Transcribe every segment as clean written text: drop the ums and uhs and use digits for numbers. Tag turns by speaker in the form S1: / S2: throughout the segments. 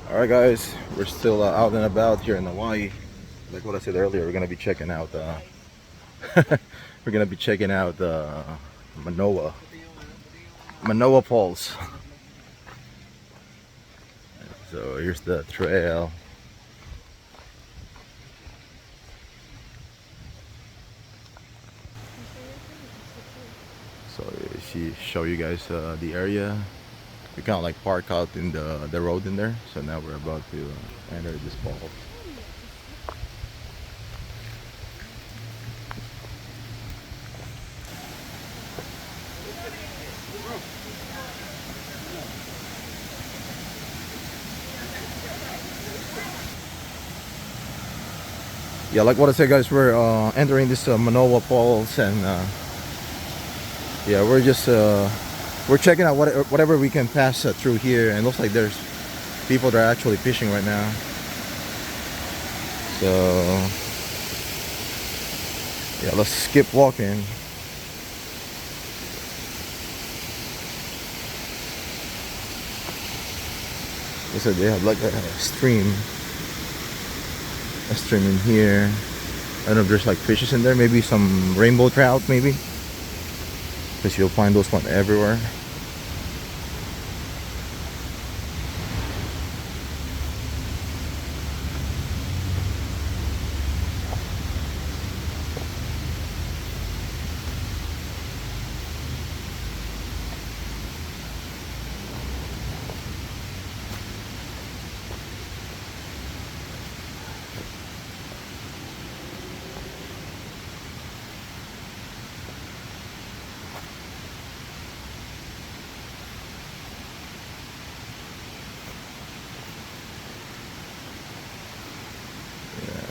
S1: Alright guys, we're still out and about here in Hawaii. Like what I said earlier, we're gonna be checking out we're gonna be checking out Manoa Manoa Falls. So here's the trail. So she show you guys the area. We kind of like park out in the road in there. So now we're about to enter this falls. Yeah, like what I said, guys, we're entering this Manoa Falls, and yeah, we're just we're checking out whatever we can pass through here, and it looks like there's people that are actually fishing right now. So yeah, let's keep walking. They said they have like a stream in here. I don't know if there's like fishes in there, maybe some rainbow trout, maybe, because you'll find those one everywhere.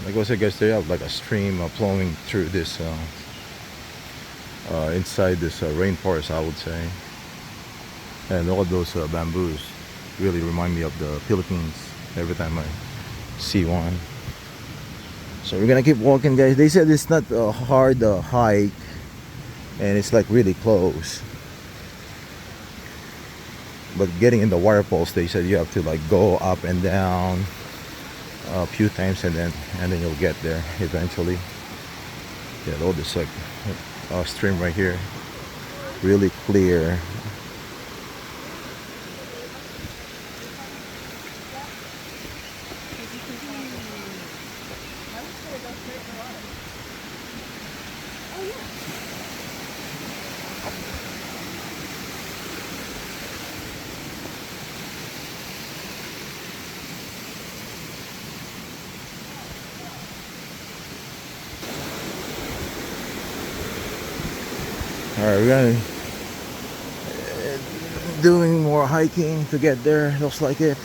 S1: Like I said, guys, they have like a stream flowing through this inside this rainforest, I would say. And all of those bamboos really remind me of the Philippines every time I see one. So we're gonna keep walking, guys. They said it's not a hard hike, and it's like really close. But getting in the waterfalls, they said you have to like go up and down a few times, and then you'll get there eventually. Yeah, all this like stream right here, really clear. Alright, we're gonna doing more hiking to get there, looks like it.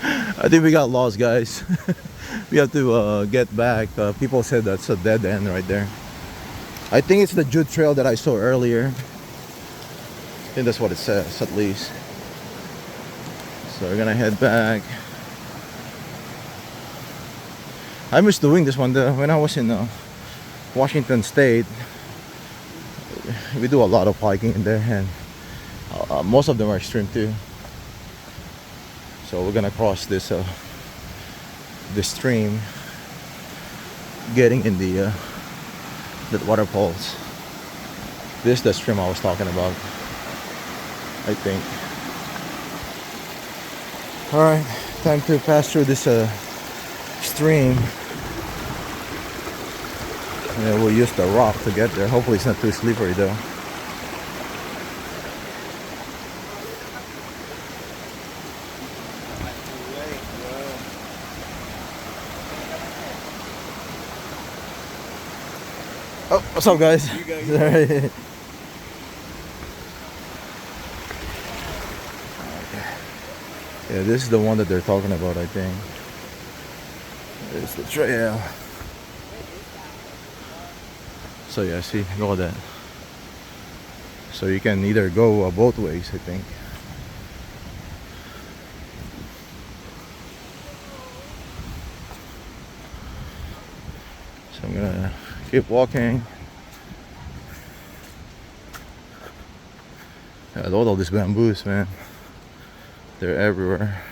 S1: I think we got lost, guys. We have to get back. People said that's a dead end right there. I think it's the Jude Trail that I saw earlier. I think that's what it says, at least. So we're gonna head back. I miss doing this one. When I was in Washington State, we do a lot of hiking in there, and most of them are extreme too. So we're gonna cross this stream, getting in the waterfalls. This is the stream I was talking about, I think. All right, time to pass through this stream. Yeah, we'll use the rock to get there. Hopefully it's not too slippery though. Oh, what's up, guys? Sorry. Yeah, this is the one that they're talking about, I think. It's the trail. So yeah, see, look at that. So you can either go both ways, I think. So I'm gonna keep walking. Yeah, all these bamboos, man. They're everywhere.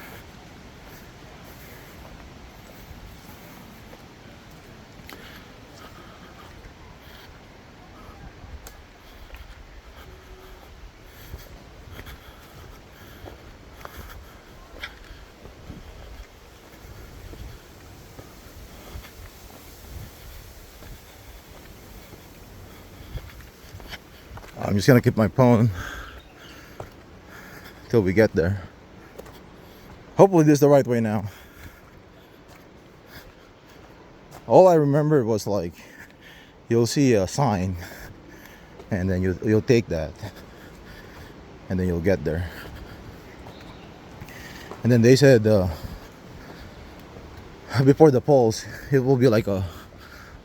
S1: I'm just gonna keep my phone till we get there. Hopefully this is the right way now. All I remember was like, you'll see a sign and then you'll take that and then you'll get there. And then they said before the falls it will be like a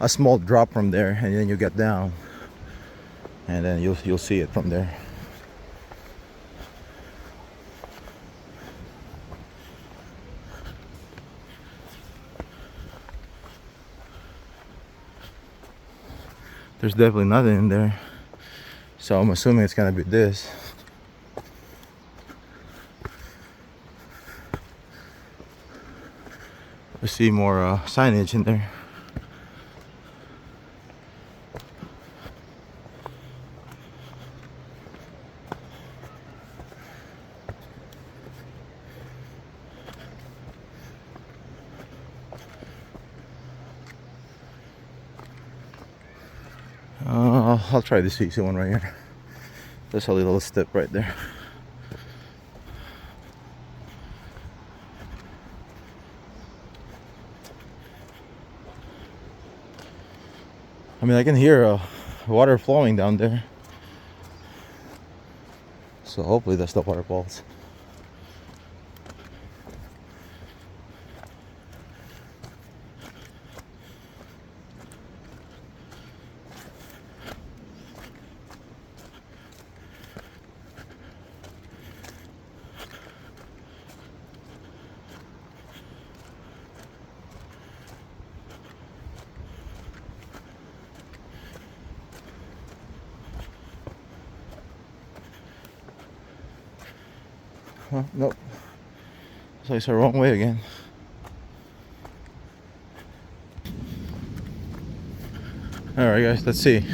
S1: small drop from there, and then you get down and then you'll see it from there. There's definitely nothing in there, so I'm assuming it's gonna be this. I see more signage in there. I'll try this easy one right here. There's a little step right there. I mean, I can hear water flowing down there, so hopefully that's the waterfalls. Huh? Nope. So it's the wrong way again. Alright guys, let's see.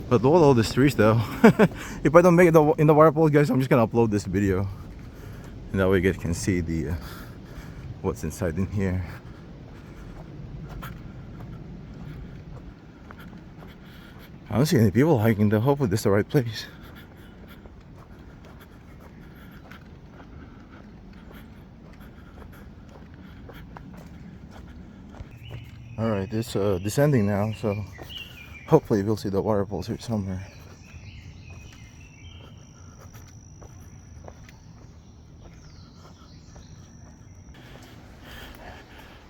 S1: But all these trees though. If I don't make it in the waterfall, guys, I'm just gonna upload this video, and that way you guys can see the what's inside in here. I don't see any people hiking though. Hopefully this is the right place. Alright, it's descending now, so hopefully we'll see the waterfalls here somewhere.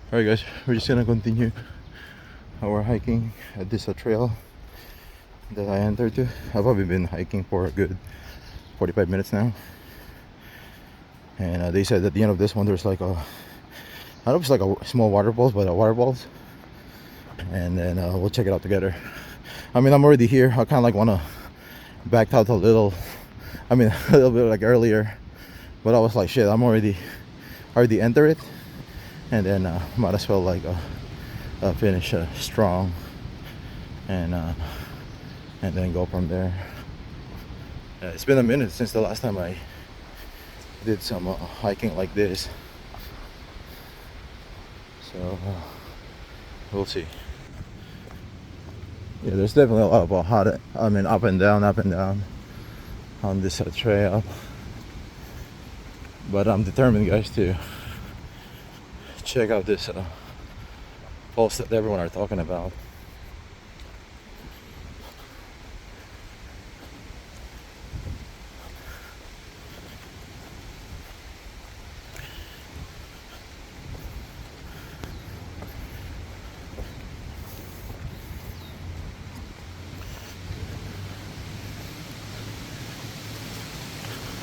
S1: Alright guys, we're just gonna continue our hiking at this trail that I entered to. I've probably been hiking for a good 45 minutes now, and they said at the end of this one there's like a, I don't know if it's like a small waterfalls, but a waterfalls, and then we'll check it out together. I mean, I'm already here. I kind of like want to back out a little, I mean a little bit like earlier, but I was like, shit, I'm already entered it, and then might as well like finish strong, and then go from there. It's been a minute since the last time I did some hiking like this, so we'll see. Yeah, there's definitely a lot of up and down on this trail, but I'm determined, guys, to check out this falls that everyone are talking about.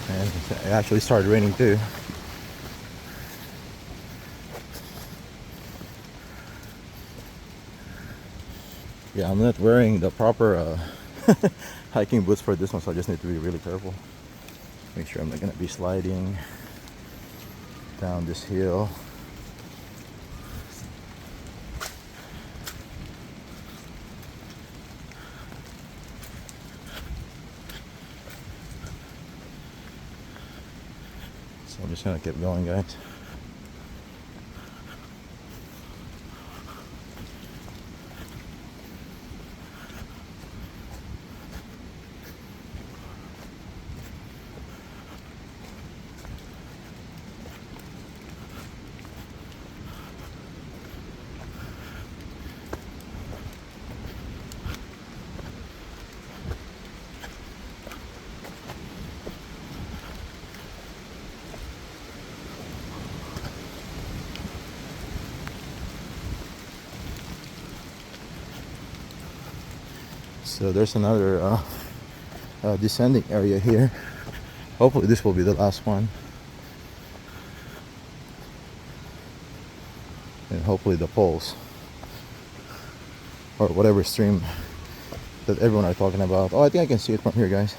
S1: And it actually started raining too. Yeah, I'm not wearing the proper hiking boots for this one, so I just need to be really careful. Make sure I'm not gonna be sliding down this hill. So I'm just gonna keep going, guys. So there's another descending area here. Hopefully this will be the last one. And hopefully the falls, or whatever stream that everyone are talking about. Oh, I think I can see it from here, guys.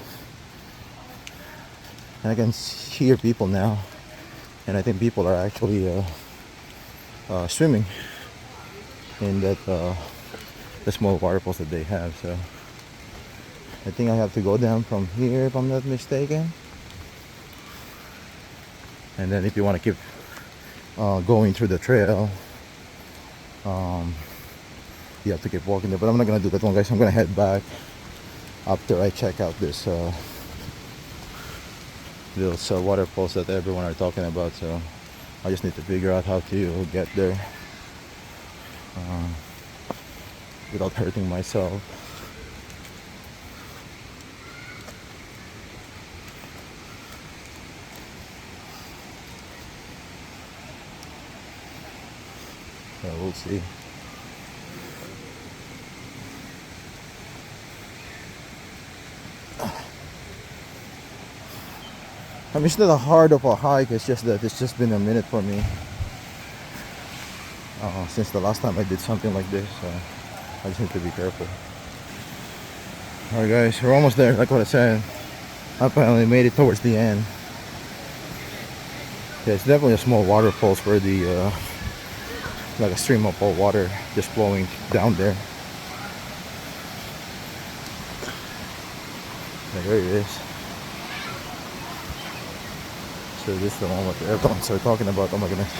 S1: And I can hear people now. And I think people are actually swimming in that the small waterfalls that they have. So I think I have to go down from here if I'm not mistaken. And then if you want to keep going through the trail, you have to keep walking there. But I'm not going to do that one, guys. I'm going to head back after I check out this those waterfalls that everyone are talking about. So I just need to figure out how to get there without hurting myself. So we'll see. I mean, it's not a hard of a hike. It's just that it's just been a minute for me since the last time I did something like this. So I just need to be careful. Alright, guys, we're almost there. Like what I said, I finally made it towards the end. Yeah, it's definitely a small waterfalls where the like a stream of cold water just flowing down there. Yeah, there it is. So this is the one with the airplanes started talking about. Oh my goodness.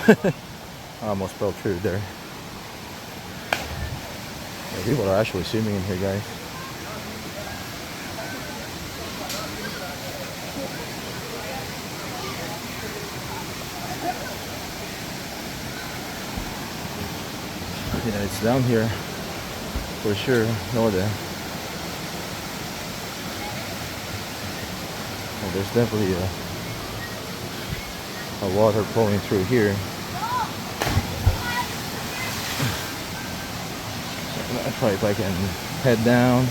S1: I almost fell through there. Yeah, people are actually swimming in here, guys. Yeah, it's down here for sure. No there. Oh, there's definitely a water flowing through here. So I'll try if I can head down.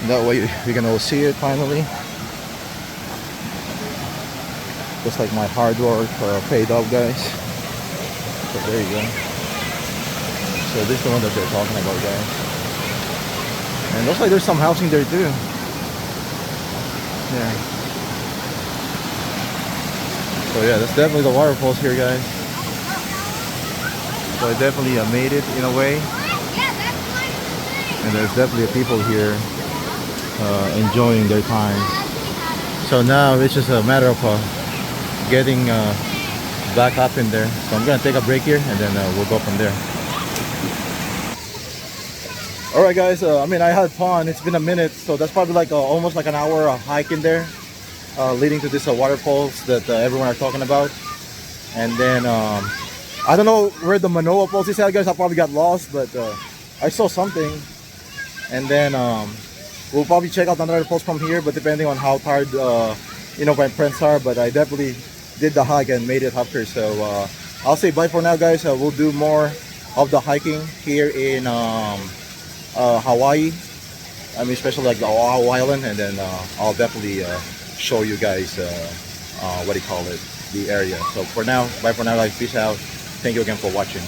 S1: That way we can all see it finally. Just like my hard work paid off, guys. So there you go. So this is the one that they're talking about, guys. And looks like there's some housing there too. Yeah. So yeah, that's definitely the waterfalls here, guys. So I definitely made it in a way. And there's definitely people here enjoying their time. So now it's just a matter of getting back up in there. So I'm gonna take a break here and then we'll go from there. Alright, guys, I mean, I had fun. It's been a minute, so that's probably like almost like an hour hike in there, leading to this waterfalls that everyone are talking about. And then I don't know where the Manoa Falls is at, guys. I probably got lost, but I saw something. And then we'll probably check out another falls from here, but depending on how tired my friends are. But I definitely did the hike and made it after. So I'll say bye for now, guys. We'll do more of the hiking here in Hawaii. I mean, especially like the Oahu Island, and then I'll definitely show you guys what do you call it, the area. So for now, bye for now, guys. Peace out. Thank you again for watching.